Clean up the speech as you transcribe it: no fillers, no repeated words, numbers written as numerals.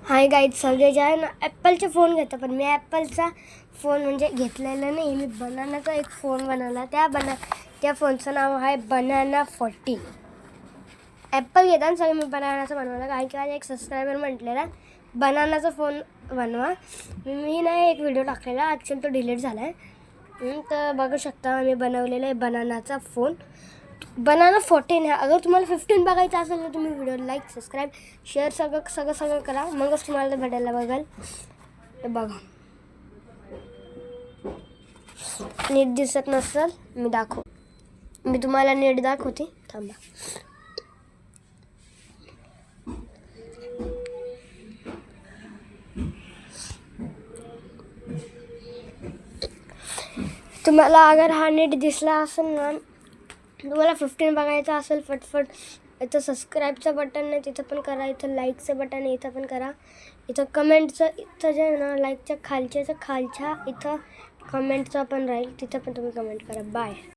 Hi guys, सगळे जे आहे ना ॲपलचे फ़ोन घेतात, पण मी ॲपलचा फ़ोन म्हणजे घेतलेला नाही. मी बनानाचा एक फ़ोन बनवला. त्या फ़ोनचं नाव आहे बनाना 40. ॲपल घेताना सगळं मी बनानाचं बनवलं, कारण की माझा एक सबस्क्रायबर म्हटलेला बनानाचा फ़ोन बनवा. मी नाही एक व्हिडिओ टाकलेला, ॲक्च्युअली तो डिलीट झाला आहे. तर बघू शकता मी बनवलेला आहे बनानाचा फ़ोन. बनाना 14 आहे. अगर तुम्हाला 15 बघायचं असेल तर तुम्ही व्हिडिओ लाईक, सबस्क्राईब, शेअर सगळं करा, मगच तुम्हाला ते भेटायला बघाल. ते बघा, नीट दिसत नसेल मी तुम्हाला नीट दाखवते. थांबा. तुम्हाला अगर हा नीट दिसला असेल ना, तुम्हाला 15 बघायचं असेल फटफट, इथं सबस्क्राईबचं बटन आहे तिथं पण करा, इथं लाईकचं बटन आहे इथं पण करा, इथं कमेंटचं इथं जे आहे ना लाईकच्या खालच्या इथं कमेंटचं पण राहील, तिथं पण तुम्ही कमेंट करा. बाय.